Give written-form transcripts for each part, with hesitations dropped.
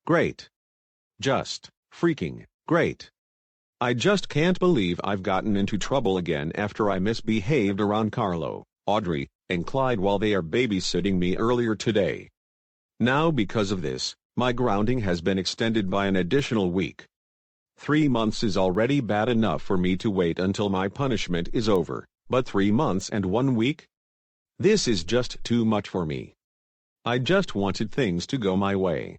Great. Just freaking great. I just can't believe I've gotten into trouble again after I misbehaved around Carlo, Audrey, and Clyde while they are babysitting me earlier today. Now because of this, my grounding has been extended by an additional week. 3 months is already bad enough for me to wait until my punishment is over, but 3 months and 1 week? This is just too much for me. I just wanted things to go my way.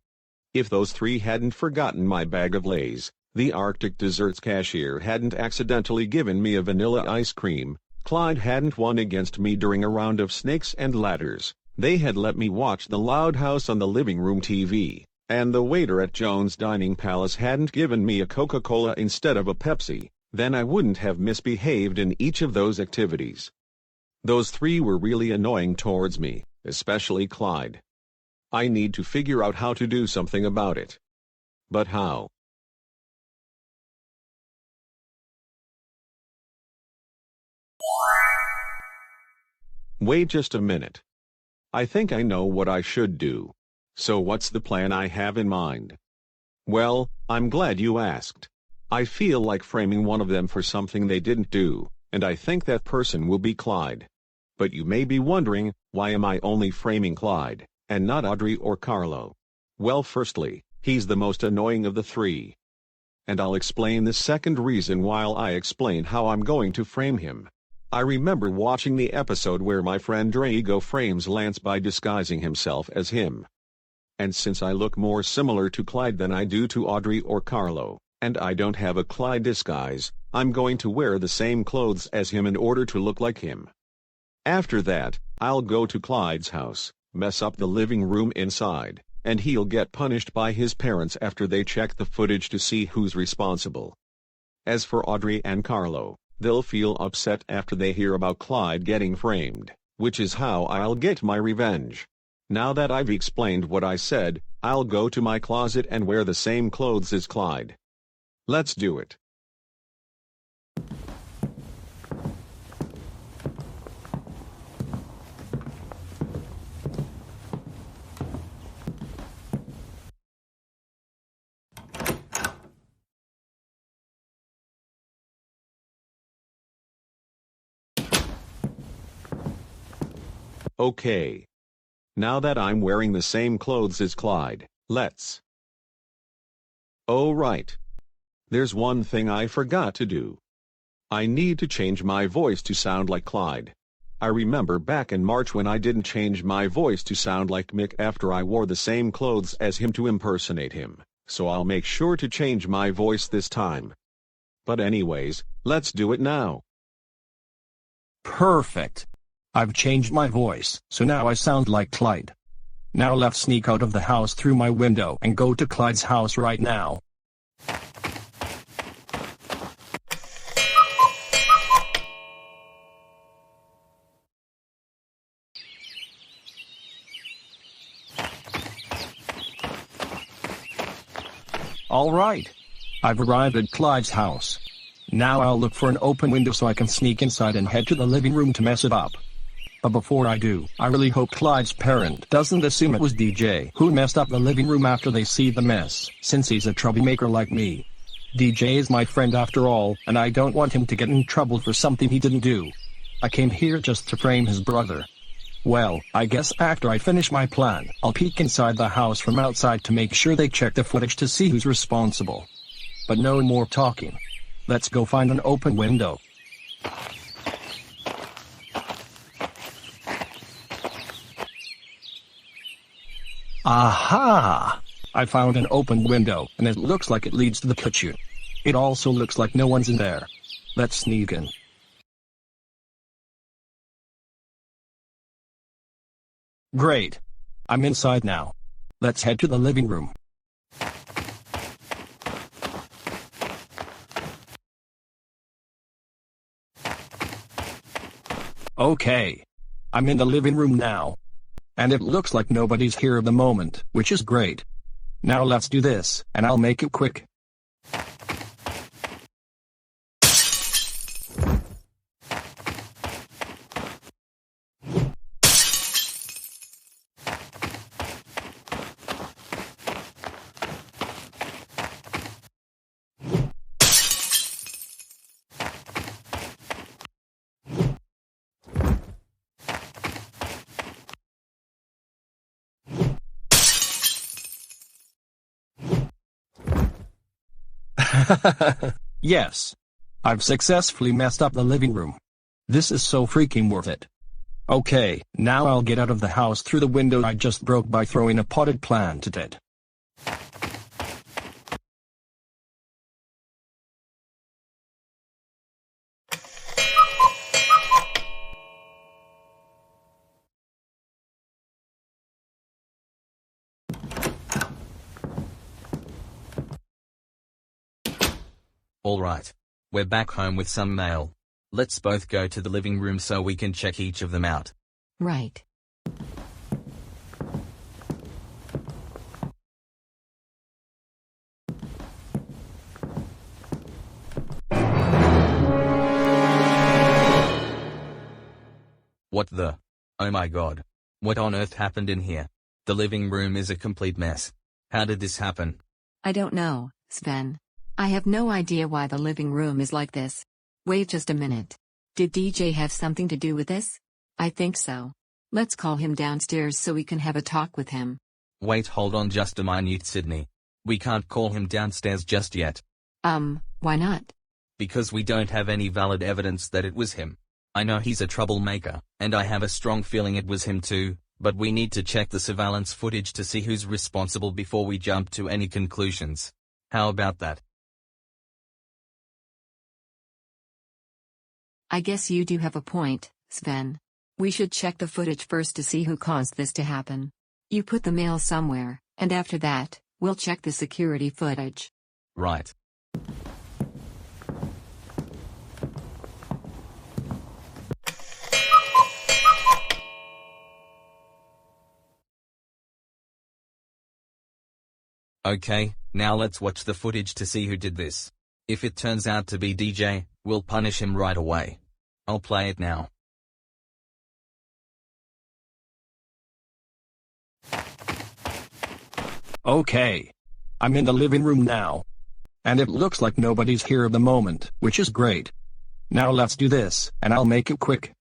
If those three hadn't forgotten my bag of Lay's, the Arctic Desserts cashier hadn't accidentally given me a vanilla ice cream, Clyde hadn't won against me during a round of snakes and ladders, they had let me watch The Loud House on the living room TV, and the waiter at Jones' Dining Palace hadn't given me a Coca-Cola instead of a Pepsi, then I wouldn't have misbehaved in each of those activities. Those three were really annoying towards me, especially Clyde. I need to figure out how to do something about it. But how? Wait just a minute. I think I know what I should do. So what's the plan I have in mind? Well, I'm glad you asked. I feel like framing one of them for something they didn't do, and I think that person will be Clyde. But you may be wondering, why am I only framing Clyde, and not Audrey or Carlo? Well, firstly, he's the most annoying of the three. And I'll explain the second reason while I explain how I'm going to frame him. I remember watching the episode where my friend Drago frames Lance by disguising himself as him. And since I look more similar to Clyde than I do to Audrey or Carlo, and I don't have a Clyde disguise, I'm going to wear the same clothes as him in order to look like him. After that, I'll go to Clyde's house, mess up the living room inside, and he'll get punished by his parents after they check the footage to see who's responsible. As for Audrey and Carlo, they'll feel upset after they hear about Clyde getting framed, which is how I'll get my revenge. Now that I've explained what I said, I'll go to my closet and wear the same clothes as Clyde. Let's do it. Okay. Now that I'm wearing the same clothes as Clyde, let's... Oh right. There's one thing I forgot to do. I need to change my voice to sound like Clyde. I remember back in March when I didn't change my voice to sound like Mick after I wore the same clothes as him to impersonate him, so I'll make sure to change my voice this time. But anyways, let's do it now. Perfect. I've changed my voice, so now I sound like Clyde. Now let's sneak out of the house through my window and go to Clyde's house right now. All right. I've arrived at Clyde's house. Now I'll look for an open window so I can sneak inside and head to the living room to mess it up. But before I do, I really hope Clyde's parent doesn't assume it was DJ who messed up the living room after they see the mess, since he's a troublemaker like me. DJ is my friend after all, and I don't want him to get in trouble for something he didn't do. I came here just to frame his brother. Well, I guess after I finish my plan, I'll peek inside the house from outside to make sure they check the footage to see who's responsible. But no more talking. Let's go find an open window. Aha! I found an open window, and it looks like it leads to the kitchen. It also looks like no one's in there. Let's sneak in. Great. I'm inside now. Let's head to the living room. Okay. I'm in the living room now. And it looks like nobody's here at the moment, which is great. Now let's do this, and I'll make it quick. Yes. I've successfully messed up the living room. This is so freaking worth it. Okay, now I'll get out of the house through the window I just broke by throwing a potted plant at it. Alright. We're back home with some mail. Let's both go to the living room so we can check each of them out. Right. What the? Oh my god. What on earth happened in here? The living room is a complete mess. How did this happen? I don't know, Sven. I have no idea why the living room is like this. Wait just a minute. Did DJ have something to do with this? I think so. Let's call him downstairs so we can have a talk with him. Wait, hold on just a minute, Sydney. We can't call him downstairs just yet. Why not? Because we don't have any valid evidence that it was him. I know he's a troublemaker, and I have a strong feeling it was him too, but we need to check the surveillance footage to see who's responsible before we jump to any conclusions. How about that? I guess you do have a point, Sven. We should check the footage first to see who caused this to happen. You put the mail somewhere, and after that, we'll check the security footage. Right. Okay, now let's watch the footage to see who did this. If it turns out to be DJ, we'll punish him right away. I'll play it now. Okay. I'm in the living room now. And it looks like nobody's here at the moment, which is great. Now let's do this, and I'll make it quick.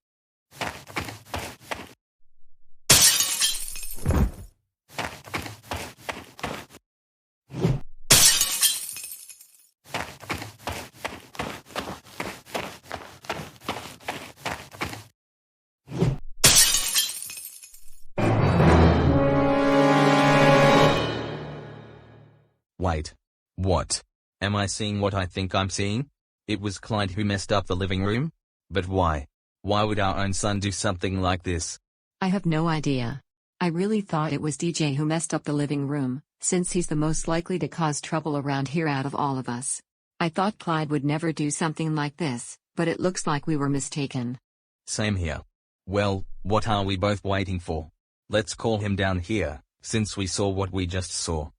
Wait. What? Am I seeing what I think I'm seeing? It was Clyde who messed up the living room? But why? Why would our own son do something like this? I have no idea. I really thought it was DJ who messed up the living room, since he's the most likely to cause trouble around here out of all of us. I thought Clyde would never do something like this, but it looks like we were mistaken. Same here. Well, what are we both waiting for? Let's call him down here, since we saw what we just saw.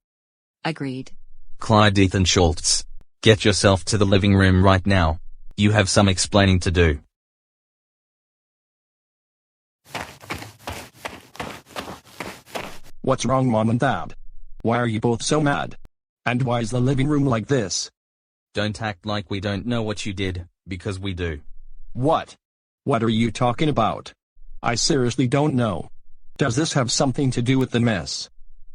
Agreed. Clyde Ethan Schultz. Get yourself to the living room right now. You have some explaining to do. What's wrong, Mom and Dad? Why are you both so mad? And why is the living room like this? Don't act like we don't know what you did, because we do. What? What are you talking about? I seriously don't know. Does this have something to do with the mess?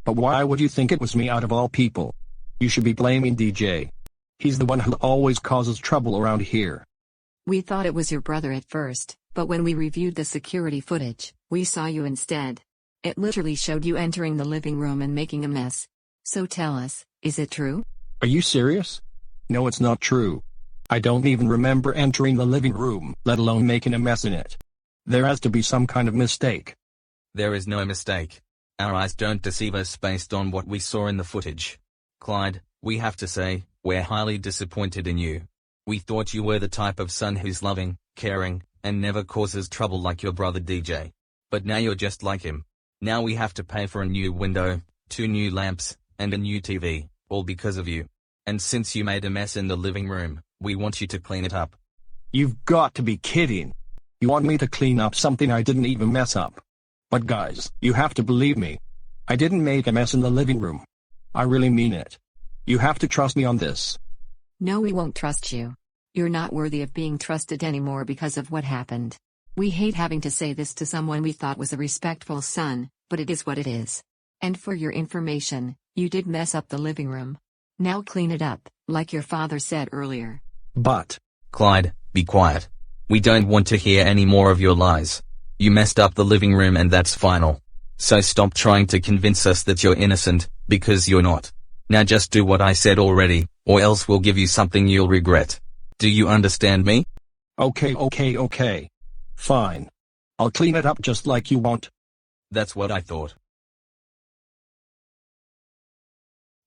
But why would you think it was me out of all people? You should be blaming DJ. He's the one who always causes trouble around here. We thought it was your brother at first, but when we reviewed the security footage, we saw you instead. It literally showed you entering the living room and making a mess. So tell us, is it true? Are you serious? No, it's not true. I don't even remember entering the living room, let alone making a mess in it. There has to be some kind of mistake. There is no mistake. Our eyes don't deceive us based on what we saw in the footage. Clyde, we have to say, we're highly disappointed in you. We thought you were the type of son who's loving, caring, and never causes trouble like your brother DJ. But now you're just like him. Now we have to pay for a new window, 2 new lamps, and a new TV, all because of you. And since you made a mess in the living room, we want you to clean it up. You've got to be kidding. You want me to clean up something I didn't even mess up? But guys, you have to believe me. I didn't make a mess in the living room. I really mean it. You have to trust me on this. No, we won't trust you. You're not worthy of being trusted anymore because of what happened. We hate having to say this to someone we thought was a respectful son, but it is what it is. And for your information, you did mess up the living room. Now clean it up, like your father said earlier. But, Clyde, be quiet. We don't want to hear any more of your lies. You messed up the living room and that's final. So stop trying to convince us that you're innocent, because you're not. Now just do what I said already, or else we'll give you something you'll regret. Do you understand me? okay. Fine. I'll clean it up just like you want. That's what I thought.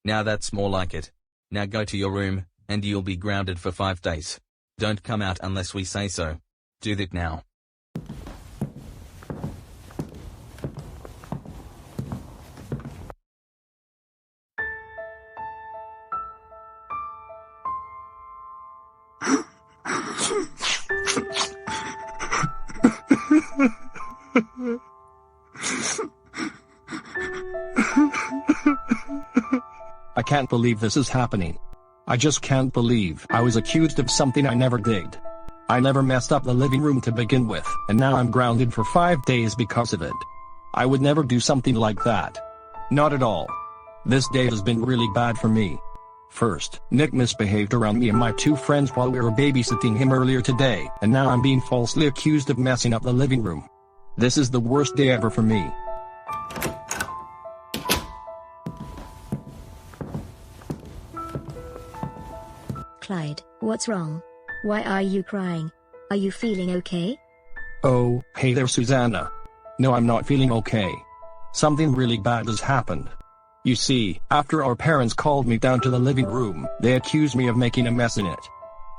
Now that's more like it. Now go to your room, and you'll be grounded for 5 days. Don't come out unless we say so. Do that now. I can't believe this is happening. I just can't believe I was accused of something I never did. I never messed up the living room to begin with, and now I'm grounded for 5 days because of it. I would never do something like that. Not at all. This day has been really bad for me. First, Nick misbehaved around me and my 2 friends while we were babysitting him earlier today, and now I'm being falsely accused of messing up the living room. This is the worst day ever for me. Clyde, what's wrong? Why are you crying? Are you feeling okay? Oh, hey there, Susanna. No, I'm not feeling okay. Something really bad has happened. You see, after our parents called me down to the living room, they accused me of making a mess in it.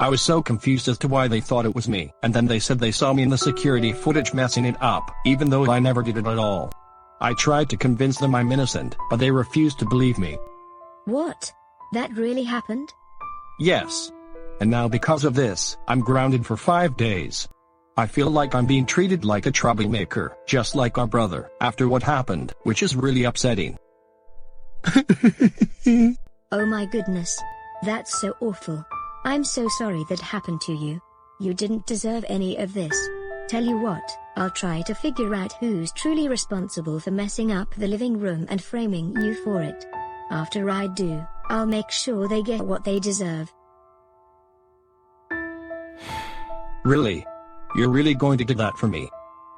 I was so confused as to why they thought it was me, and then they said they saw me in the security footage messing it up, even though I never did it at all. I tried to convince them I'm innocent, but they refused to believe me. What? That really happened? Yes. And now because of this, I'm grounded for 5 days. I feel like I'm being treated like a troublemaker, just like our brother, after what happened, which is really upsetting. Oh my goodness. That's so awful. I'm so sorry that happened to you. You didn't deserve any of this. Tell you what, I'll try to figure out who's truly responsible for messing up the living room and framing you for it. After I do, I'll make sure they get what they deserve. Really? You're really going to do that for me?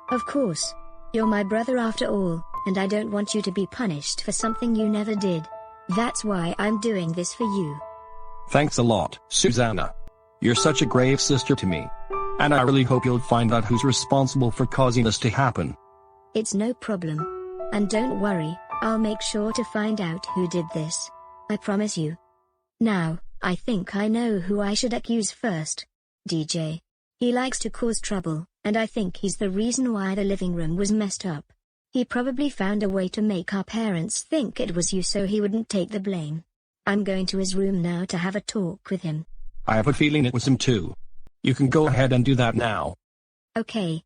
Of course. You're my brother after all, and I don't want you to be punished for something you never did. That's why I'm doing this for you. Thanks a lot, Susanna. You're such a brave sister to me. And I really hope you'll find out who's responsible for causing this to happen. It's no problem. And don't worry, I'll make sure to find out who did this. I promise you. Now, I think I know who I should accuse first. DJ. He likes to cause trouble, and I think he's the reason why the living room was messed up. He probably found a way to make our parents think it was you so he wouldn't take the blame. I'm going to his room now to have a talk with him. I have a feeling it was him too. You can go ahead and do that now. Okay.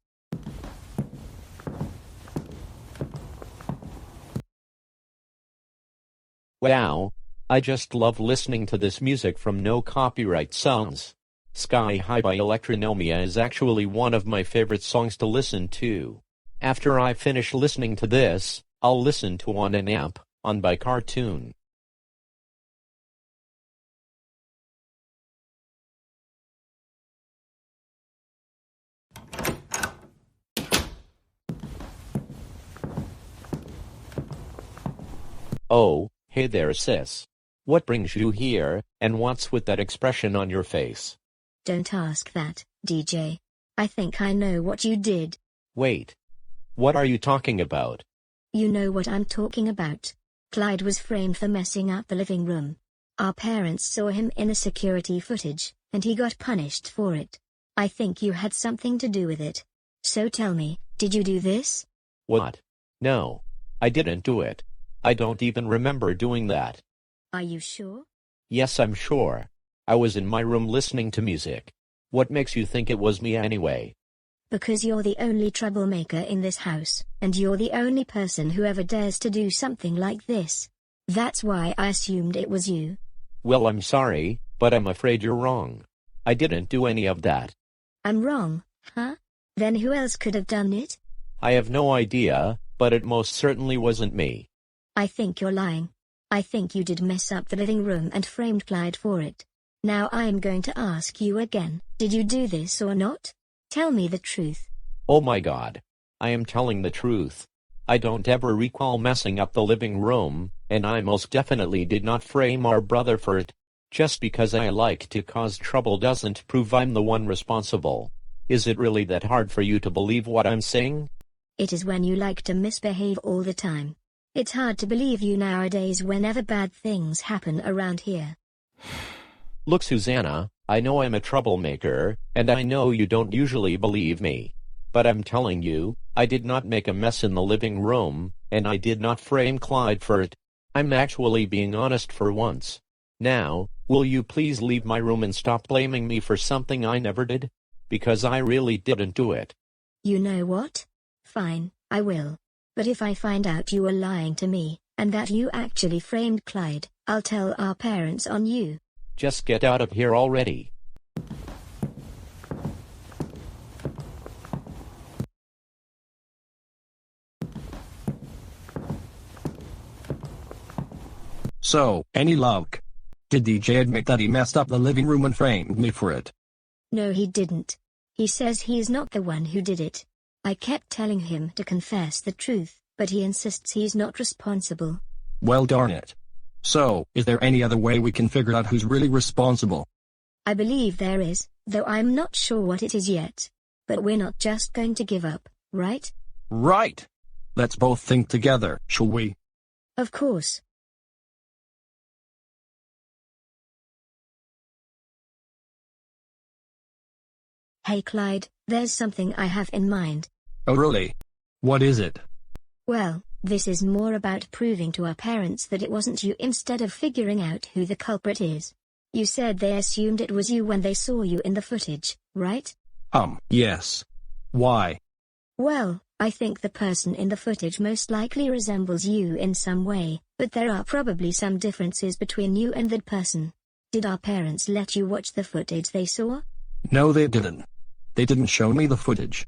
Wow, I just love listening to this music from No Copyright Songs. Sky High by Electronomia is actually one of my favorite songs to listen to. After I finish listening to this, I'll listen to On an Amp, on by Cartoon. Oh, hey there sis. What brings you here, and what's with that expression on your face? Don't ask that, DJ. I think I know what you did. Wait. What are you talking about? You know what I'm talking about. Clyde was framed for messing up the living room. Our parents saw him in the security footage, and he got punished for it. I think you had something to do with it. So tell me, did you do this? What? No. I didn't do it. I don't even remember doing that. Are you sure? Yes, I'm sure. I was in my room listening to music. What makes you think it was me anyway? Because you're the only troublemaker in this house, and you're the only person who ever dares to do something like this. That's why I assumed it was you. Well, I'm sorry, but I'm afraid you're wrong. I didn't do any of that. I'm wrong, huh? Then who else could have done it? I have no idea, but it most certainly wasn't me. I think you're lying. I think you did mess up the living room and framed Clyde for it. Now I'm going to ask you again, did you do this or not? Tell me the truth. Oh my God. I am telling the truth. I don't ever recall messing up the living room, and I most definitely did not frame our brother for it. Just because I like to cause trouble doesn't prove I'm the one responsible. Is it really that hard for you to believe what I'm saying? It is when you like to misbehave all the time. It's hard to believe you nowadays whenever bad things happen around here. Look, Susanna, I know I'm a troublemaker, and I know you don't usually believe me. But I'm telling you, I did not make a mess in the living room, and I did not frame Clyde for it. I'm actually being honest for once. Now, will you please leave my room and stop blaming me for something I never did? Because I really didn't do it. You know what? Fine, I will. But if I find out you were lying to me, and that you actually framed Clyde, I'll tell our parents on you. Just get out of here already. So, any luck? Did DJ admit that he messed up the living room and framed me for it? No, he didn't. He says he is not the one who did it. I kept telling him to confess the truth, but he insists he's not responsible. Well, darn it. So, is there any other way we can figure out who's really responsible? I believe there is, though I'm not sure what it is yet. But we're not just going to give up, right? Right. Let's both think together, shall we? Of course. Hey Clyde, there's something I have in mind. Oh really? What is it? Well, this is more about proving to our parents that it wasn't you instead of figuring out who the culprit is. You said they assumed it was you when they saw you in the footage, right? Yes. Why? Well, I think the person in the footage most likely resembles you in some way, but there are probably some differences between you and that person. Did our parents let you watch the footage they saw? No, they didn't. They didn't show me the footage.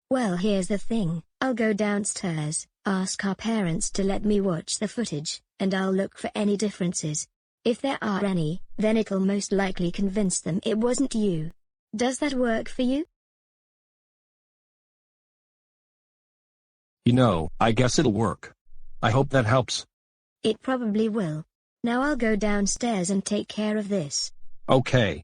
Well, here's the thing. I'll go downstairs, ask our parents to let me watch the footage, and I'll look for any differences. If there are any, then it'll most likely convince them it wasn't you. Does that work for you? You know, I guess it'll work. I hope that helps. It probably will. Now I'll go downstairs and take care of this. Okay.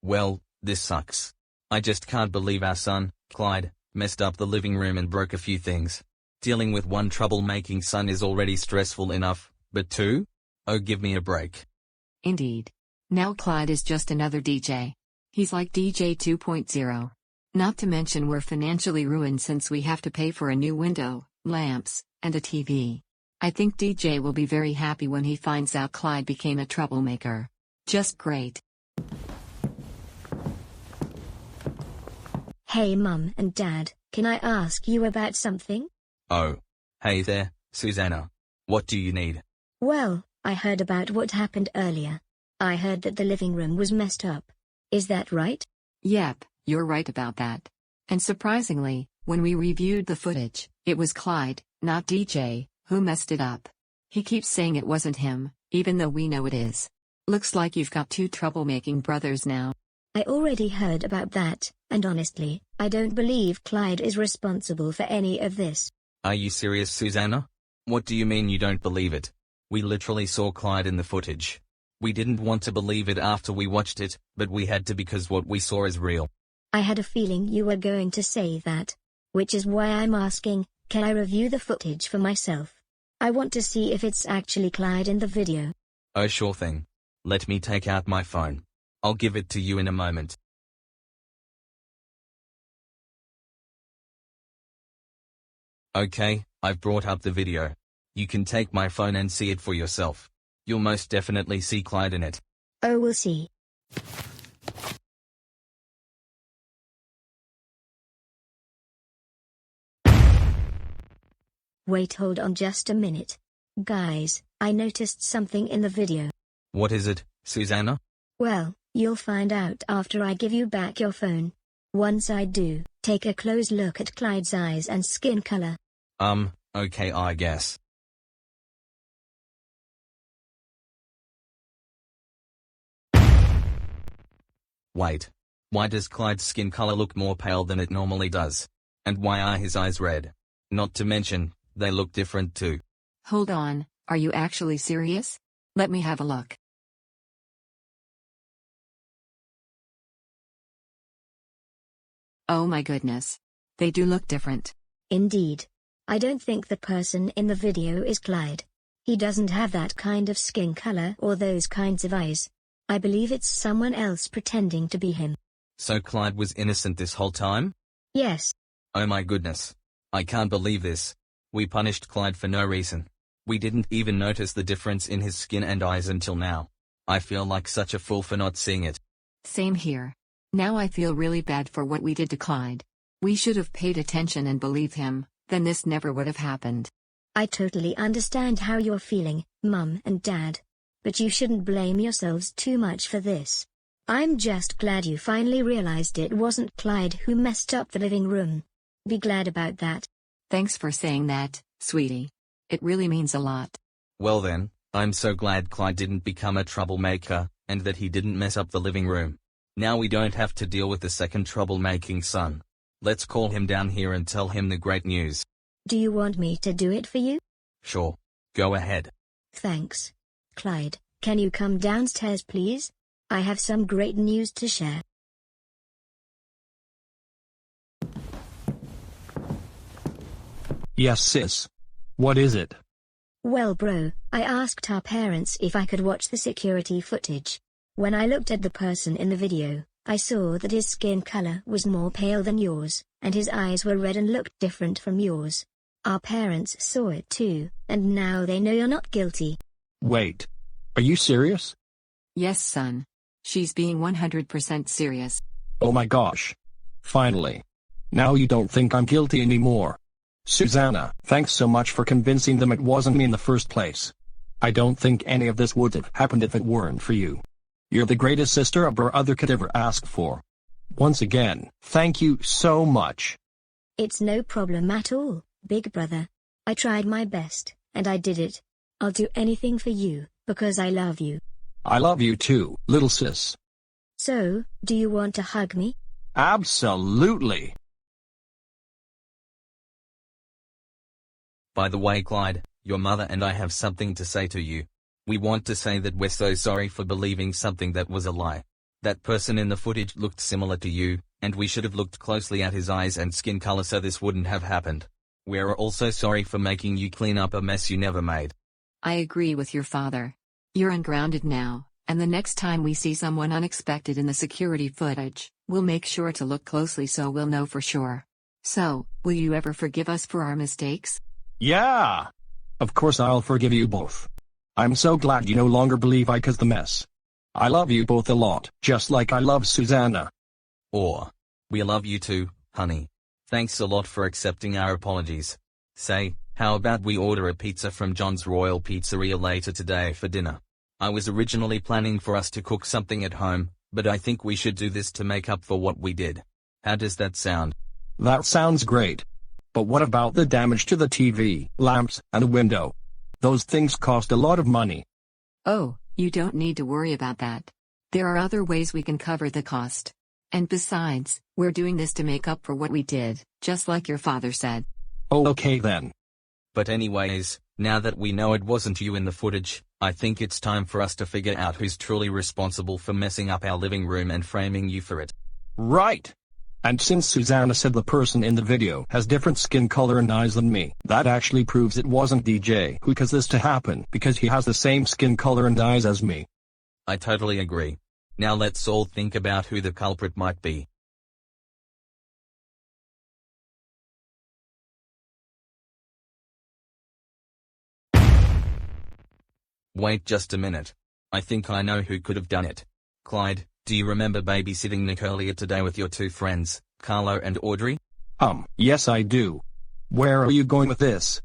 Well, this sucks. I just can't believe our son, Clyde, messed up the living room and broke a few things. Dealing with one troublemaking son is already stressful enough, but two? Oh, give me a break. Indeed. Now Clyde is just another DJ. He's like DJ 2.0. Not to mention we're financially ruined since we have to pay for a new window, lamps, and a TV. I think DJ will be very happy when he finds out Clyde became a troublemaker. Just great. Hey Mum and Dad, can I ask you about something? Oh. Hey there, Susanna. What do you need? Well, I heard about what happened earlier. I heard that the living room was messed up. Is that right? Yep, you're right about that. And surprisingly, when we reviewed the footage, it was Clyde, not DJ, who messed it up. He keeps saying it wasn't him, even though we know it is. Looks like you've got two troublemaking brothers now. I already heard about that, and honestly, I don't believe Clyde is responsible for any of this. Are you serious, Susanna? What do you mean you don't believe it? We literally saw Clyde in the footage. We didn't want to believe it after we watched it, but we had to because what we saw is real. I had a feeling you were going to say that. Which is why I'm asking, can I review the footage for myself? I want to see if it's actually Clyde in the video. Oh, sure thing. Let me take out my phone. I'll give it to you in a moment. Okay, I've brought up the video. You can take my phone and see it for yourself. You'll most definitely see Clyde in it. Oh, we'll see. Wait, hold on just a minute. Guys, I noticed something in the video. What is it, Susanna? Well, you'll find out after I give you back your phone. Once I do, Take a close look at Clyde's eyes and skin color. Okay, I guess. Wait. Why does Clyde's skin color look more pale than it normally does? And why are his eyes red? Not to mention, they look different too. Hold on, are you actually serious? Let me have a look. Oh my goodness. They do look different. Indeed. I don't think the person in the video is Clyde. He doesn't have that kind of skin color or those kinds of eyes. I believe it's someone else pretending to be him. So Clyde was innocent this whole time? Yes. Oh my goodness. I can't believe this. We punished Clyde for no reason. We didn't even notice the difference in his skin and eyes until now. I feel like such a fool for not seeing it. Same here. Now I feel really bad for what we did to Clyde. We should have paid attention and believed him, then this never would have happened. I totally understand how you're feeling, Mum and Dad. But you shouldn't blame yourselves too much for this. I'm just glad you finally realized it wasn't Clyde who messed up the living room. Be glad about that. Thanks for saying that, sweetie. It really means a lot. Well then, I'm so glad Clyde didn't become a troublemaker, and that he didn't mess up the living room. Now we don't have to deal with the second troublemaking son. Let's call him down here and tell him the great news. Do you want me to do it for you? Sure. Go ahead. Thanks. Clyde, can you come downstairs please? I have some great news to share. Yes, sis. What is it? Well bro, I asked our parents if I could watch the security footage. When I looked at the person in the video, I saw that his skin color was more pale than yours, and his eyes were red and looked different from yours. Our parents saw it too, and now they know you're not guilty. Wait. Are you serious? Yes, son. She's being 100% serious. Oh my gosh. Finally. Now you don't think I'm guilty anymore. Susanna, thanks so much for convincing them it wasn't me in the first place. I don't think any of this would have happened if it weren't for you. You're the greatest sister a brother could ever ask for. Once again, thank you so much. It's no problem at all, big brother. I tried my best, and I did it. I'll do anything for you, because I love you. I love you too, little sis. So, do you want to hug me? Absolutely. By the way, Clyde, your mother and I have something to say to you. We want to say that we're so sorry for believing something that was a lie. That person in the footage looked similar to you, and we should have looked closely at his eyes and skin color so this wouldn't have happened. We're also sorry for making you clean up a mess you never made. I agree with your father. You're ungrounded now, and the next time we see someone unexpected in the security footage, we'll make sure to look closely so we'll know for sure. So, will you ever forgive us for our mistakes? Yeah! Of course I'll forgive you both. I'm so glad you no longer believe I caused the mess. I love you both a lot, just like I love Susanna. Or, we love you too, honey. Thanks a lot for accepting our apologies. Say, how about we order a pizza from John's Royal Pizzeria later today for dinner? I was originally planning for us to cook something at home, but I think we should do this to make up for what we did. How does that sound? That sounds great. But what about the damage to the TV, lamps, and window? Those things cost a lot of money. Oh, you don't need to worry about that. There are other ways we can cover the cost. And besides, we're doing this to make up for what we did, just like your father said. Oh, okay then. But anyways, now that we know it wasn't you in the footage, I think it's time for us to figure out who's truly responsible for messing up our living room and framing you for it. Right. And since Susanna said the person in the video has different skin color and eyes than me, that actually proves it wasn't DJ who caused this to happen because he has the same skin color and eyes as me. I totally agree. Now let's all think about who the culprit might be. Wait just a minute. I think I know who could have done it. Clyde, do you remember babysitting Nick earlier today with your two friends, Carlo and Audrey? Yes I do. Where are you going with this?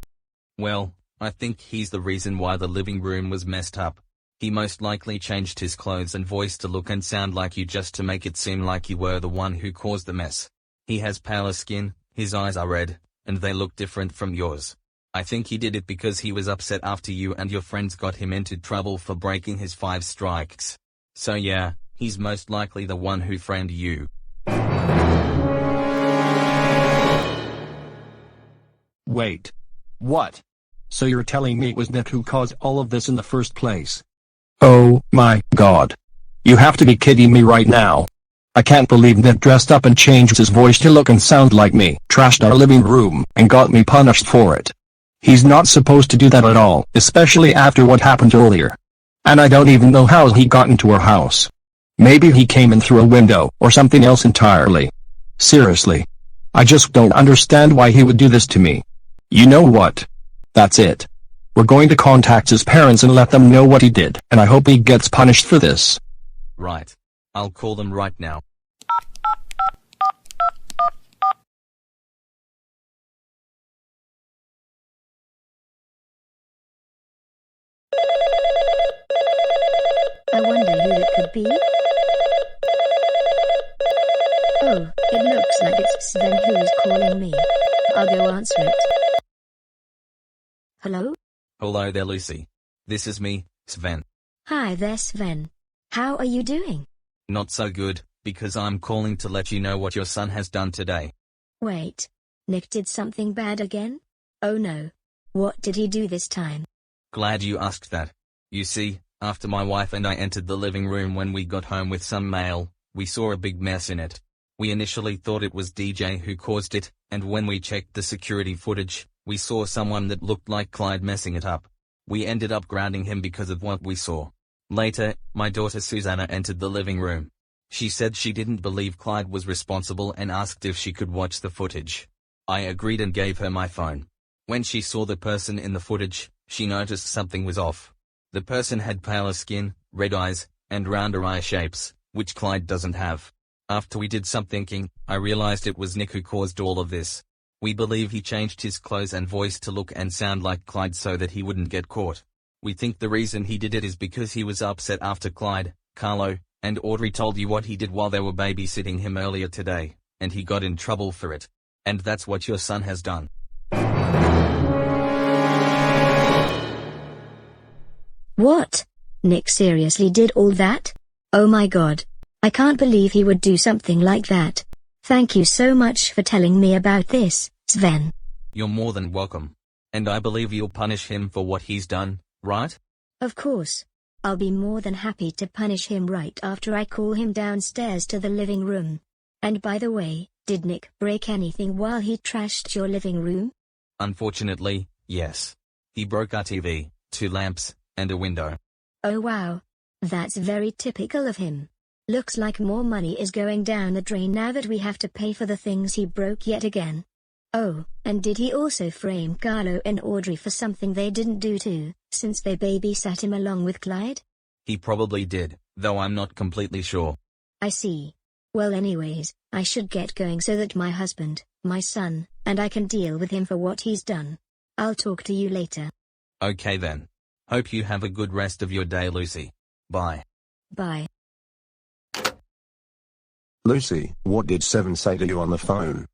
Well, I think he's the reason why the living room was messed up. He most likely changed his clothes and voice to look and sound like you just to make it seem like you were the one who caused the mess. He has paler skin, his eyes are red, and they look different from yours. I think he did it because he was upset after you and your friends got him into trouble for breaking his 5 strikes. So yeah, he's most likely the one who framed you. Wait. What? So you're telling me it was Nick who caused all of this in the first place? Oh my god. You have to be kidding me right now. I can't believe Nick dressed up and changed his voice to look and sound like me, trashed our living room, and got me punished for it. He's not supposed to do that at all, especially after what happened earlier. And I don't even know how he got into our house. Maybe he came in through a window, or something else entirely. Seriously. I just don't understand why he would do this to me. You know what? That's it. We're going to contact his parents and let them know what he did, and I hope he gets punished for this. Right. I'll call them right now. I wonder who it could be. Oh, it looks like it's Sven who is calling me. I'll go answer it. Hello? Hello there, Lucy. This is me, Sven. Hi there, Sven. How are you doing? Not so good, because I'm calling to let you know what your son has done today. Wait. Nick did something bad again? Oh no. What did he do this time? Glad you asked that. You see, after my wife and I entered the living room when we got home with some mail, we saw a big mess in it. We initially thought it was DJ who caused it, and when we checked the security footage, we saw someone that looked like Clyde messing it up. We ended up grounding him because of what we saw. Later, my daughter Susanna entered the living room. She said she didn't believe Clyde was responsible and asked if she could watch the footage. I agreed and gave her my phone. When she saw the person in the footage, she noticed something was off. The person had paler skin, red eyes, and rounder eye shapes, which Clyde doesn't have. After we did some thinking, I realized it was Nick who caused all of this. We believe he changed his clothes and voice to look and sound like Clyde so that he wouldn't get caught. We think the reason he did it is because he was upset after Clyde, Carlo, and Audrey told you what he did while they were babysitting him earlier today, and he got in trouble for it. And that's what your son has done. What? Nick seriously did all that? Oh my god. I can't believe he would do something like that. Thank you so much for telling me about this, Sven. You're more than welcome. And I believe you'll punish him for what he's done, right? Of course. I'll be more than happy to punish him right after I call him downstairs to the living room. And by the way, did Nick break anything while he trashed your living room? Unfortunately, yes. He broke our TV, 2 lamps, and a window. Oh wow. That's very typical of him. Looks like more money is going down the drain now that we have to pay for the things he broke yet again. Oh, and did he also frame Carlo and Audrey for something they didn't do too, since they babysat him along with Clyde? He probably did, though I'm not completely sure. I see. Well anyways, I should get going so that my husband, my son, and I can deal with him for what he's done. I'll talk to you later. Okay then. Hope you have a good rest of your day, Lucy. Bye. Bye. Lucy, what did Seven say to you on the phone?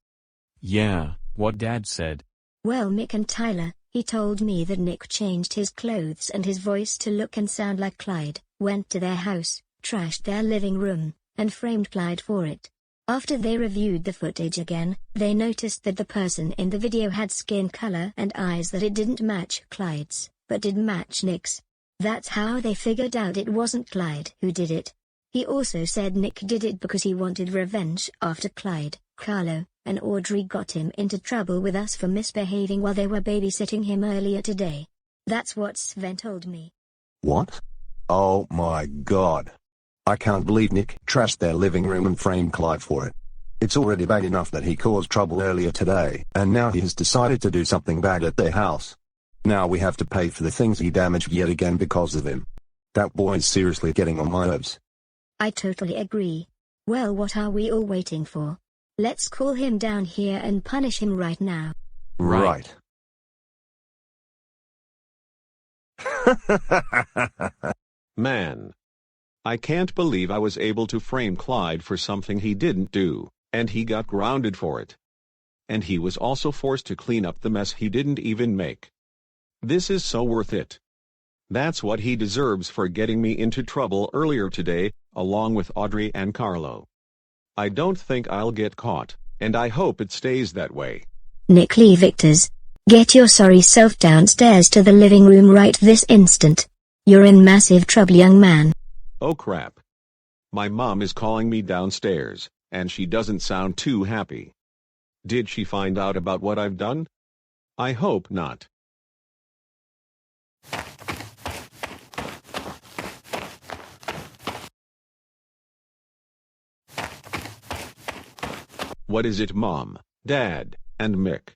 Yeah, what Dad said. Well, Mick and Tyler, he told me that Nick changed his clothes and his voice to look and sound like Clyde, went to their house, trashed their living room, and framed Clyde for it. After they reviewed the footage again, they noticed that the person in the video had skin color and eyes that it didn't match Clyde's, but did match Nick's. That's how they figured out it wasn't Clyde who did it. He also said Nick did it because he wanted revenge after Clyde, Carlo, and Audrey got him into trouble with us for misbehaving while they were babysitting him earlier today. That's what Sven told me. What? Oh my god. I can't believe Nick trashed their living room and framed Clyde for it. It's already bad enough that he caused trouble earlier today, and now he has decided to do something bad at their house. Now we have to pay for the things he damaged yet again because of him. That boy is seriously getting on my nerves. I totally agree. Well, what are we all waiting for? Let's call him down here and punish him right now. Right. Man. I can't believe I was able to frame Clyde for something he didn't do. And he got grounded for it. And he was also forced to clean up the mess he didn't even make. This is so worth it. That's what he deserves for getting me into trouble earlier today, along with Audrey and Carlo. I don't think I'll get caught, and I hope it stays that way. Nick Lee Victors. Get your sorry self downstairs to the living room right this instant. You're in massive trouble, young man. Oh crap. My mom is calling me downstairs, and she doesn't sound too happy. Did she find out about what I've done? I hope not. What is it, Mom, Dad, and Mick?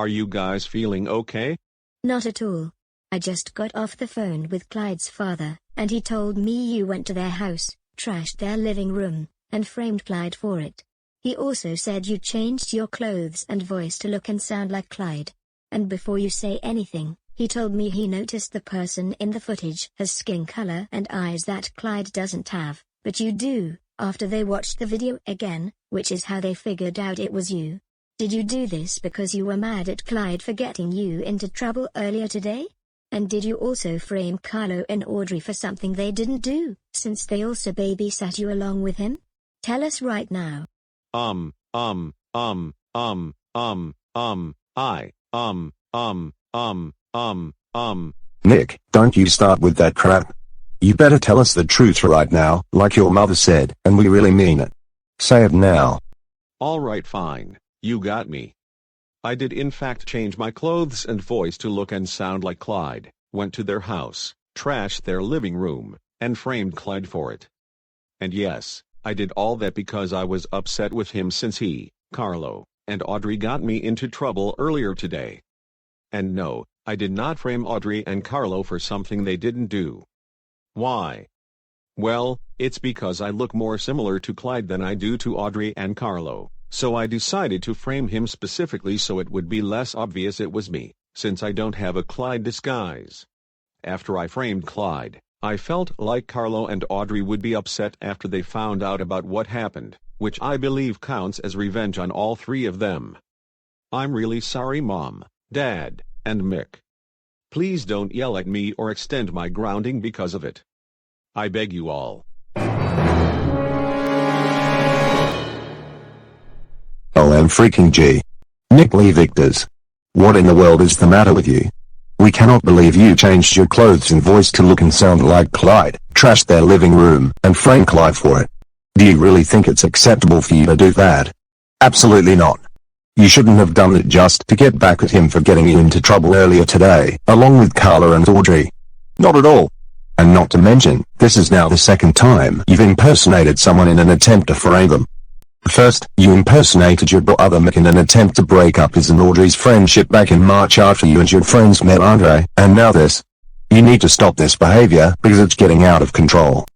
Are you guys feeling okay? Not at all. I just got off the phone with Clyde's father, and he told me you went to their house, trashed their living room, and framed Clyde for it. He also said you changed your clothes and voice to look and sound like Clyde. And before you say anything, he told me he noticed the person in the footage has skin color and eyes that Clyde doesn't have, but you do, after they watched the video again, which is how they figured out it was you. Did you do this because you were mad at Clyde for getting you into trouble earlier today? And did you also frame Carlo and Audrey for something they didn't do, since they also babysat you along with him? Tell us right now. Nick, don't you start with that crap. You better tell us the truth right now, like your mother said, and we really mean it. Say it now. All right, fine. You got me. I did in fact change my clothes and voice to look and sound like Clyde, went to their house, trashed their living room, and framed Clyde for it. And yes, I did all that because I was upset with him since he, Carlo, and Audrey got me into trouble earlier today. And no, I did not frame Audrey and Carlo for something they didn't do. Why? Well, it's because I look more similar to Clyde than I do to Audrey and Carlo, so I decided to frame him specifically so it would be less obvious it was me, since I don't have a Clyde disguise. After I framed Clyde, I felt like Carlo and Audrey would be upset after they found out about what happened, which I believe counts as revenge on all three of them. I'm really sorry, Mom, Dad, and Mick. Please don't yell at me or extend my grounding because of it. I beg you all. OM G. Nick Lee Victors. What in the world is the matter with you? We cannot believe you changed your clothes and voice to look and sound like Clyde, trashed their living room, and framed Clyde for it. Do you really think it's acceptable for you to do that? Absolutely not. You shouldn't have done it just to get back at him for getting you into trouble earlier today, along with Carlo and Audrey. Not at all. And not to mention, this is now the second time you've impersonated someone in an attempt to frame them. First, you impersonated your brother Mick in an attempt to break up his and Audrey's friendship back in March after you and your friends met Audrey, and now this. You need to stop this behavior because it's getting out of control.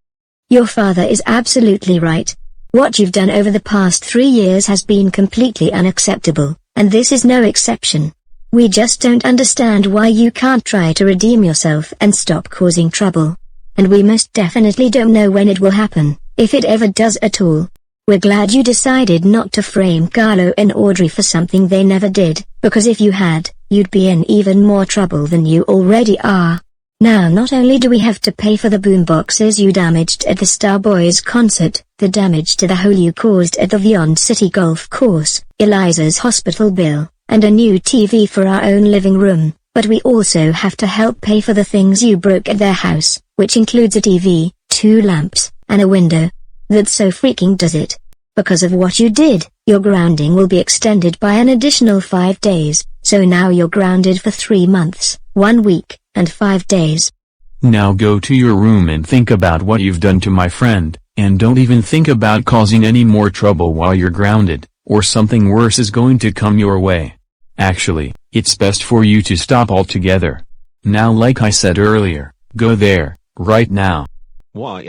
Your father is absolutely right. What you've done over the past 3 years has been completely unacceptable, and this is no exception. We just don't understand why you can't try to redeem yourself and stop causing trouble. And we most definitely don't know when it will happen, if it ever does at all. We're glad you decided not to frame Carlo and Audrey for something they never did, because if you had, you'd be in even more trouble than you already are. Now not only do we have to pay for the boomboxes you damaged at the Starboys concert, the damage to the hole you caused at the Vyond City golf course, Eliza's hospital bill, and a new TV for our own living room, but we also have to help pay for the things you broke at their house, which includes a TV, 2 lamps, and a window. That's so freaking does it. Because of what you did, your grounding will be extended by an additional 5 days, so now you're grounded for 3 months, 1 week, and 5 days. Now go to your room and think about what you've done to my friend, and don't even think about causing any more trouble while you're grounded, or something worse is going to come your way. Actually, it's best for you to stop altogether. Now, like I said earlier, go there, right now. Why?